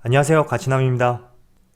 안녕하세요, 가치남입니다.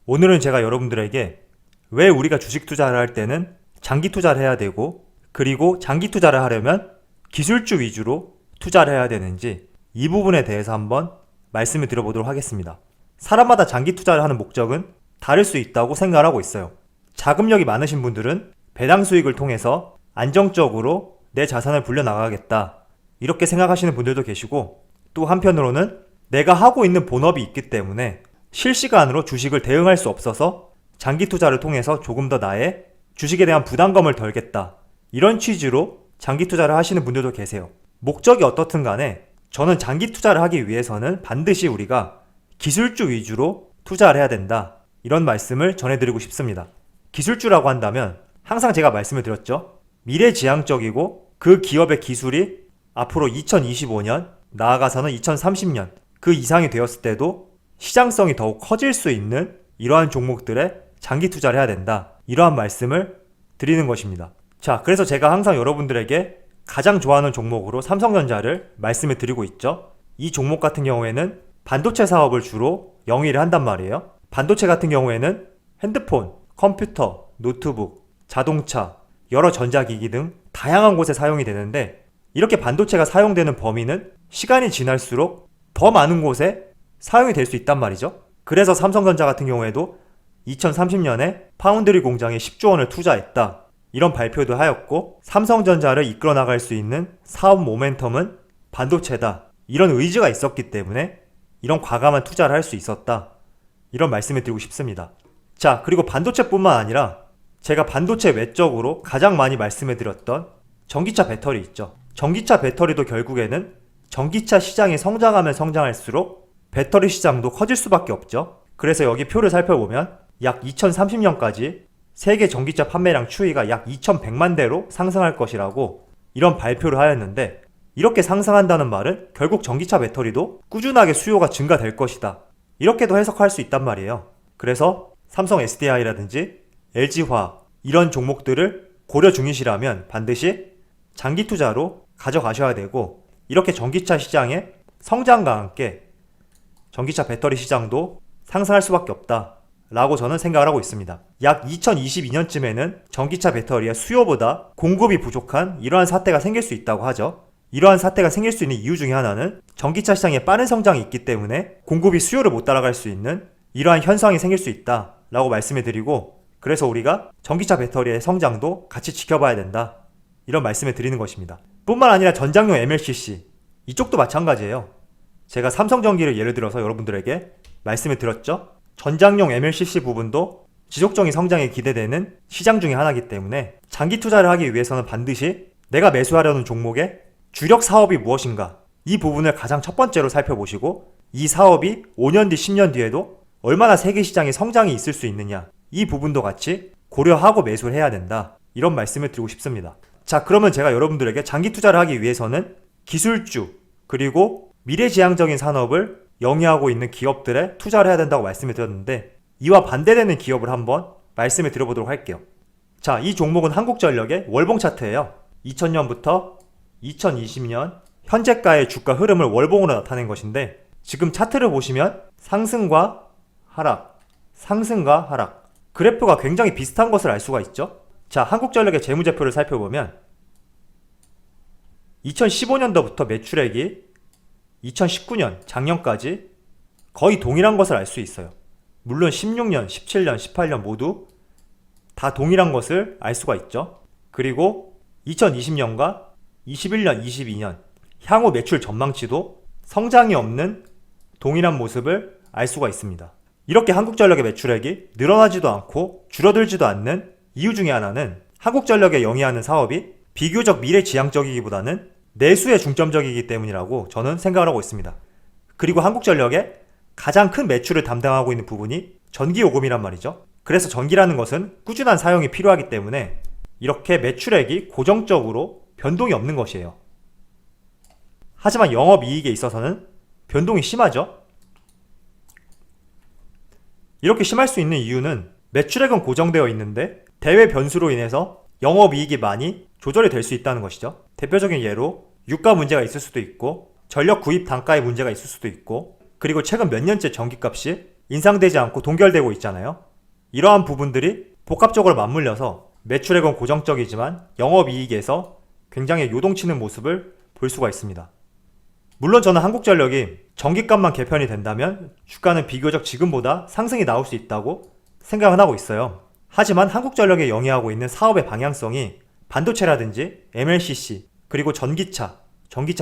오늘은 제가 여러분들에게 왜 우리가 주식 투자를 할 때는 장기 투자를 해야 되고, 그리고 장기 투자를 하려면 기술주 위주로 투자를 해야 되는지 이 부분에 대해서 한번 말씀을 드려보도록 하겠습니다. 사람마다 장기 투자를 하는 목적은 다를 수 있다고 생각을 하고 있어요. 자금력이 많으신 분들은 배당 수익을 통해서 안정적으로 내 자산을 불려나가겠다, 이렇게 생각하시는 분들도 계시고, 또 한편으로는 내가 하고 있는 본업이 있기 때문에 실시간으로 주식을 대응할 수 없어서 장기 투자를 통해서 조금 더 나의 주식에 대한 부담감을 덜겠다, 이런 취지로 장기 투자를 하시는 분들도 계세요. 목적이 어떻든 간에 저는 장기 투자를 하기 위해서는 반드시 우리가 기술주 위주로 투자를 해야 된다, 이런 말씀을 전해드리고 싶습니다. 기술주라고 한다면 항상 제가 말씀을 드렸죠. 미래지향적이고 그 기업의 기술이 앞으로 2025년, 나아가서는 2030년 그 이상이 되었을 때도 시장성이 더욱 커질 수 있는 이러한 종목들에 장기 투자를 해야 된다, 이러한 말씀을 드리는 것입니다. 자, 그래서 제가 항상 여러분들에게 가장 좋아하는 종목으로 삼성전자를 말씀을 드리고 있죠. 이 종목 같은 경우에는 반도체 사업을 주로 영위를 한단 말이에요. 반도체 같은 경우에는 핸드폰, 컴퓨터, 노트북, 자동차, 여러 전자기기 등 다양한 곳에 사용이 되는데, 이렇게 반도체가 사용되는 범위는 시간이 지날수록 더 많은 곳에 사용이 될 수 있단 말이죠. 그래서 삼성전자 같은 경우에도 2030년에 파운드리 공장에 10조 원을 투자했다, 이런 발표도 하였고, 삼성전자를 이끌어 나갈 수 있는 사업 모멘텀은 반도체다, 이런 의지가 있었기 때문에 이런 과감한 투자를 할 수 있었다, 이런 말씀을 드리고 싶습니다. 자, 그리고 반도체뿐만 아니라 제가 반도체 외적으로 가장 많이 말씀을 드렸던 전기차 배터리 있죠. 전기차 배터리도 결국에는 전기차 시장이 성장하면 성장할수록 배터리 시장도 커질 수밖에 없죠. 그래서 여기 표를 살펴보면 약 2030년까지 세계 전기차 판매량 추이가 약 2100만 대로 상승할 것이라고 이런 발표를 하였는데, 이렇게 상승한다는 말은 결국 전기차 배터리도 꾸준하게 수요가 증가될 것이다, 이렇게도 해석할 수 있단 말이에요. 그래서 삼성 SDI라든지 LG화학 이런 종목들을 고려 중이시라면 반드시 장기 투자로 가져가셔야 되고, 이렇게 전기차 시장의 성장과 함께 전기차 배터리 시장도 상승할 수밖에 없다 라고 저는 생각을 하고 있습니다. 약 2022년쯤에는 전기차 배터리의 수요보다 공급이 부족한 이러한 사태가 생길 수 있다고 하죠. 이러한 사태가 생길 수 있는 이유 중에 하나는 전기차 시장에 빠른 성장이 있기 때문에 공급이 수요를 못 따라갈 수 있는 이러한 현상이 생길 수 있다 라고 말씀을 드리고, 그래서 우리가 전기차 배터리의 성장도 같이 지켜봐야 된다, 이런 말씀을 드리는 것입니다. 뿐만 아니라 전장용 MLCC 이쪽도 마찬가지예요. 제가 삼성전기를 예를 들어서 여러분들에게 말씀을 드렸죠. 전장용 MLCC 부분도 지속적인 성장이 기대되는 시장 중에 하나이기 때문에 장기 투자를 하기 위해서는 반드시 내가 매수하려는 종목의 주력 사업이 무엇인가, 이 부분을 가장 첫 번째로 살펴보시고, 이 사업이 5년 뒤 10년 뒤에도 얼마나 세계 시장에 성장이 있을 수 있느냐, 이 부분도 같이 고려하고 매수를 해야 된다, 이런 말씀을 드리고 싶습니다. 자, 그러면 제가 여러분들에게 장기 투자를 하기 위해서는 기술주 그리고 미래지향적인 산업을 영위하고 있는 기업들에 투자를 해야 된다고 말씀을 드렸는데, 이와 반대되는 기업을 한번 말씀을 드려보도록 할게요. 자, 이 종목은 한국전력의 월봉 차트예요. 2000년부터 2020년 현재가의 주가 흐름을 월봉으로 나타낸 것인데, 지금 차트를 보시면 상승과 하락, 상승과 하락, 그래프가 굉장히 비슷한 것을 알 수가 있죠. 자, 한국전력의 재무제표를 살펴보면 2015년도부터 매출액이 2019년 작년까지 거의 동일한 것을 알 수 있어요. 물론 16년, 17년, 18년 모두 다 동일한 것을 알 수가 있죠. 그리고 2020년과 21년, 22년 향후 매출 전망치도 성장이 없는 동일한 모습을 알 수가 있습니다. 이렇게 한국전력의 매출액이 늘어나지도 않고 줄어들지도 않는 이유 중에 하나는 한국전력에 영위하는 사업이 비교적 미래지향적이기보다는 내수에 중점적이기 때문이라고 저는 생각을 하고 있습니다. 그리고 한국전력의 가장 큰 매출을 담당하고 있는 부분이 전기요금이란 말이죠. 그래서 전기라는 것은 꾸준한 사용이 필요하기 때문에 이렇게 매출액이 고정적으로 변동이 없는 것이에요. 하지만 영업이익에 있어서는 변동이 심하죠. 이렇게 심할 수 있는 이유는 매출액은 고정되어 있는데 대외 변수로 인해서 영업이익이 많이 조절이 될 수 있다는 것이죠. 대표적인 예로 유가 문제가 있을 수도 있고 전력 구입 단가의 문제가 있을 수도 있고, 그리고 최근 몇 년째 전기값이 인상되지 않고 동결되고 있잖아요. 이러한 부분들이 복합적으로 맞물려서 매출액은 고정적이지만 영업이익에서 굉장히 요동치는 모습을 볼 수가 있습니다. 물론 저는 한국전력이 전기값만 개편이 된다면 주가는 비교적 지금보다 상승이 나올 수 있다고 생각은 하고 있어요. 하지만 한국전력에 영위하고 있는 사업의 방향성이 반도체라든지 MLCC, 그리고 전기차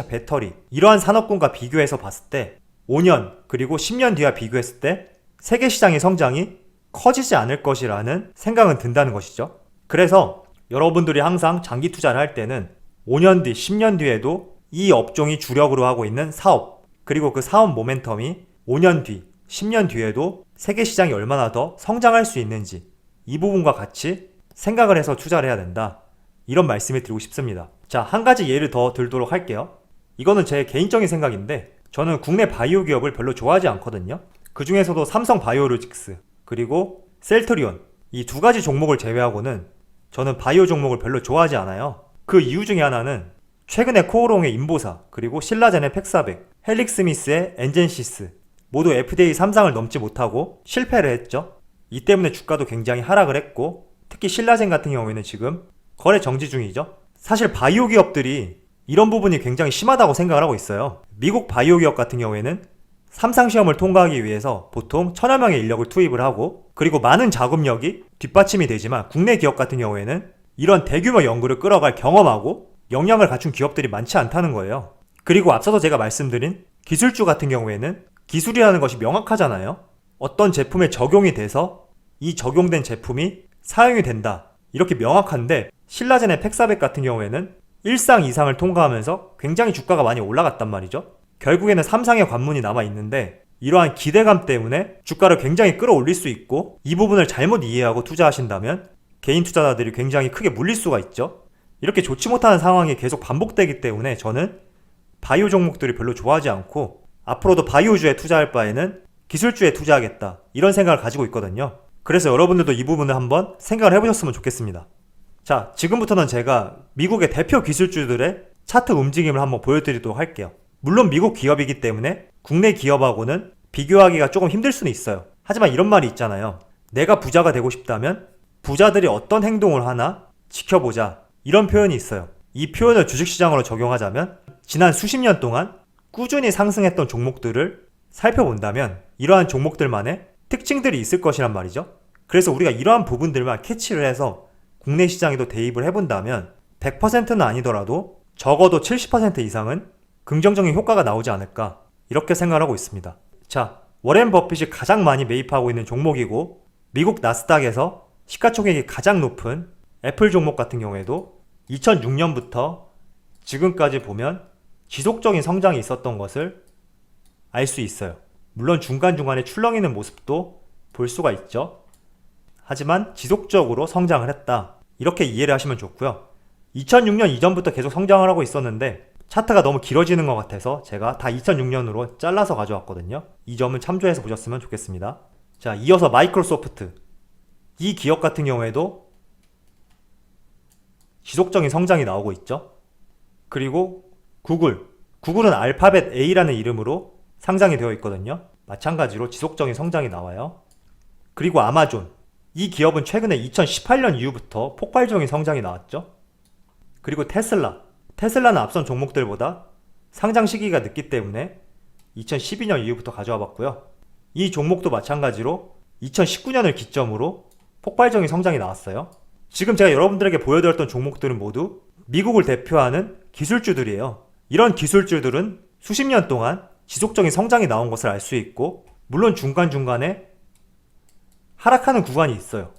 배터리 이러한 산업군과 비교해서 봤을 때 5년 그리고 10년 뒤와 비교했을 때 세계 시장의 성장이 커지지 않을 것이라는 생각은 든다는 것이죠. 그래서 여러분들이 항상 장기 투자를 할 때는 5년 뒤, 10년 뒤에도 이 업종이 주력으로 하고 있는 사업, 그리고 그 사업 모멘텀이 5년 뒤, 10년 뒤에도 세계 시장이 얼마나 더 성장할 수 있는지 이 부분과 같이 생각을 해서 투자를 해야 된다. 이런 말씀을 드리고 싶습니다. 자, 한 가지 예를 더 들도록 할게요. 이거는 제 개인적인 생각인데 저는 국내 바이오 기업을 별로 좋아하지 않거든요. 그 중에서도 삼성 바이오로직스 그리고 셀트리온 이 두 가지 종목을 제외하고는 저는 바이오 종목을 별로 좋아하지 않아요. 그 이유 중에 하나는 최근에 코오롱의 인보사 그리고 신라젠의 팩사백, 헬릭스미스의 엔젠시스 모두 FDA 3상을 넘지 못하고 실패를 했죠. 이 때문에 주가도 굉장히 하락을 했고 특히 신라젠 같은 경우에는 지금 거래 정지 중이죠. 사실 바이오 기업들이 이런 부분이 굉장히 심하다고 생각을 하고 있어요. 미국 바이오 기업 같은 경우에는 3상 시험을 통과하기 위해서 보통 1000여 명의 인력을 투입을 하고 그리고 많은 자금력이 뒷받침이 되지만 국내 기업 같은 경우에는 이런 대규모 연구를 끌어갈 경험하고 역량을 갖춘 기업들이 많지 않다는 거예요. 그리고 앞서서 제가 말씀드린 기술주 같은 경우에는 기술이라는 것이 명확하잖아요. 어떤 제품에 적용이 돼서 이 적용된 제품이 사용이 된다. 이렇게 명확한데 신라젠의 팩사백 같은 경우에는 1상, 2상을 통과하면서 굉장히 주가가 많이 올라갔단 말이죠. 결국에는 3상의 관문이 남아있는데 이러한 기대감 때문에 주가를 굉장히 끌어올릴 수 있고 이 부분을 잘못 이해하고 투자하신다면 개인 투자자들이 굉장히 크게 물릴 수가 있죠. 이렇게 좋지 못한 상황이 계속 반복되기 때문에 저는 바이오 종목들이 별로 좋아하지 않고 앞으로도 바이오주에 투자할 바에는 기술주에 투자하겠다 이런 생각을 가지고 있거든요. 그래서 여러분들도 이 부분을 한번 생각을 해보셨으면 좋겠습니다. 자, 지금부터는 제가 미국의 대표 기술주들의 차트 움직임을 한번 보여드리도록 할게요. 물론 미국 기업이기 때문에 국내 기업하고는 비교하기가 조금 힘들 수는 있어요. 하지만 이런 말이 있잖아요. 내가 부자가 되고 싶다면 부자들이 어떤 행동을 하나 지켜보자. 이런 표현이 있어요. 이 표현을 주식시장으로 적용하자면 지난 수십 년 동안 꾸준히 상승했던 종목들을 살펴본다면 이러한 종목들만의 특징들이 있을 것이란 말이죠. 그래서 우리가 이러한 부분들만 캐치를 해서 국내 시장에도 대입을 해본다면 100%는 아니더라도 적어도 70% 이상은 긍정적인 효과가 나오지 않을까 이렇게 생각을 하고 있습니다. 자, 워렌 버핏이 가장 많이 매입하고 있는 종목이고 미국 나스닥에서 시가총액이 가장 높은 애플 종목 같은 경우에도 2006년부터 지금까지 보면 지속적인 성장이 있었던 것을 알 수 있어요. 물론 중간중간에 출렁이는 모습도 볼 수가 있죠. 하지만 지속적으로 성장을 했다. 이렇게 이해를 하시면 좋고요. 2006년 이전부터 계속 성장을 하고 있었는데 차트가 너무 길어지는 것 같아서 제가 다 2006년으로 잘라서 가져왔거든요. 이 점을 참조해서 보셨으면 좋겠습니다. 자, 이어서 마이크로소프트. 이 기업 같은 경우에도 지속적인 성장이 나오고 있죠. 그리고 구글은 알파벳 A라는 이름으로 상장이 되어 있거든요. 마찬가지로 지속적인 성장이 나와요. 그리고 아마존. 이 기업은 최근에 2018년 이후부터 폭발적인 성장이 나왔죠. 그리고 테슬라는 앞선 종목들보다 상장 시기가 늦기 때문에 2012년 이후부터 가져와 봤고요. 이 종목도 마찬가지로 2019년을 기점으로 폭발적인 성장이 나왔어요. 지금 제가 여러분들에게 보여드렸던 종목들은 모두 미국을 대표하는 기술주들이에요. 이런 기술주들은 수십 년 동안 지속적인 성장이 나온 것을 알 수 있고 물론 중간중간에 하락하는 구간이 있어요.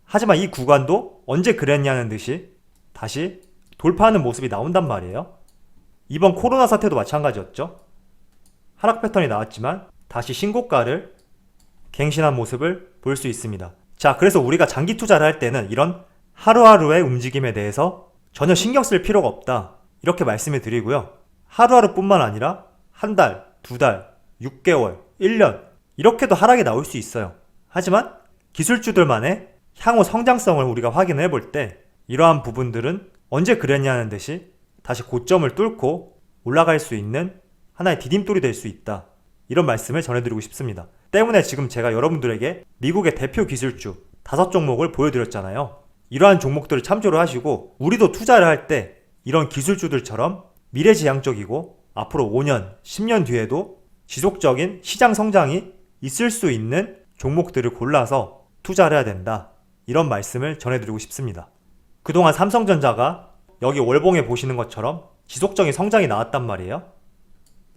하지만 이 구간도 언제 그랬냐는 듯이 다시 돌파하는 모습이 나온단 말이에요. 이번 코로나 사태도 마찬가지였죠. 하락 패턴이 나왔지만 다시 신고가를 갱신한 모습을 볼 수 있습니다. 자, 그래서 우리가 장기 투자를 할 때는 이런 하루하루의 움직임에 대해서 전혀 신경 쓸 필요가 없다. 이렇게 말씀을 드리고요. 하루하루뿐만 아니라 한 달, 두 달, 6개월, 1년 이렇게도 하락이 나올 수 있어요. 하지만 기술주들만의 향후 성장성을 우리가 확인을 해볼 때 이러한 부분들은 언제 그랬냐는 듯이 다시 고점을 뚫고 올라갈 수 있는 하나의 디딤돌이 될 수 있다. 이런 말씀을 전해드리고 싶습니다. 때문에 지금 제가 여러분들에게 미국의 대표 기술주 5종목을 보여드렸잖아요. 이러한 종목들을 참조를 하시고 우리도 투자를 할 때 이런 기술주들처럼 미래지향적이고 앞으로 5년, 10년 뒤에도 지속적인 시장 성장이 있을 수 있는 종목들을 골라서 투자를 해야 된다. 이런 말씀을 전해드리고 싶습니다. 그동안 삼성전자가 여기 월봉에 보시는 것처럼 지속적인 성장이 나왔단 말이에요.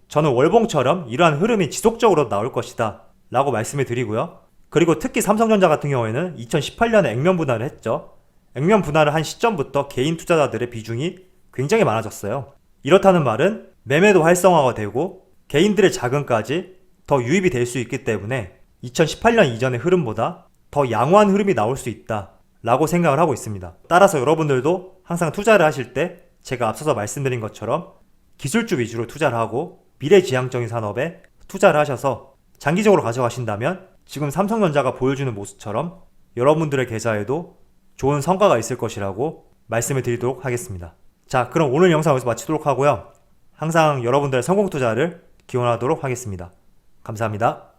저는 월봉처럼 이러한 흐름이 지속적으로 나올 것이다 라고 말씀을 드리고요. 그리고 특히 삼성전자 같은 경우에는 2018년에 액면 분할을 했죠. 액면 분할을 한 시점부터 개인 투자자들의 비중이 굉장히 많아졌어요. 이렇다는 말은 매매도 활성화가 되고 개인들의 자금까지 더 유입이 될 수 있기 때문에 2018년 이전의 흐름보다 더 양호한 흐름이 나올 수 있다 라고 생각을 하고 있습니다. 따라서 여러분들도 항상 투자를 하실 때 제가 앞서서 말씀드린 것처럼 기술주 위주로 투자를 하고 미래지향적인 산업에 투자를 하셔서 장기적으로 가져가신다면 지금 삼성전자가 보여주는 모습처럼 여러분들의 계좌에도 좋은 성과가 있을 것이라고 말씀을 드리도록 하겠습니다. 자, 그럼 오늘 영상 여기서 마치도록 하고요. 항상 여러분들의 성공 투자를 기원하도록 하겠습니다. 감사합니다.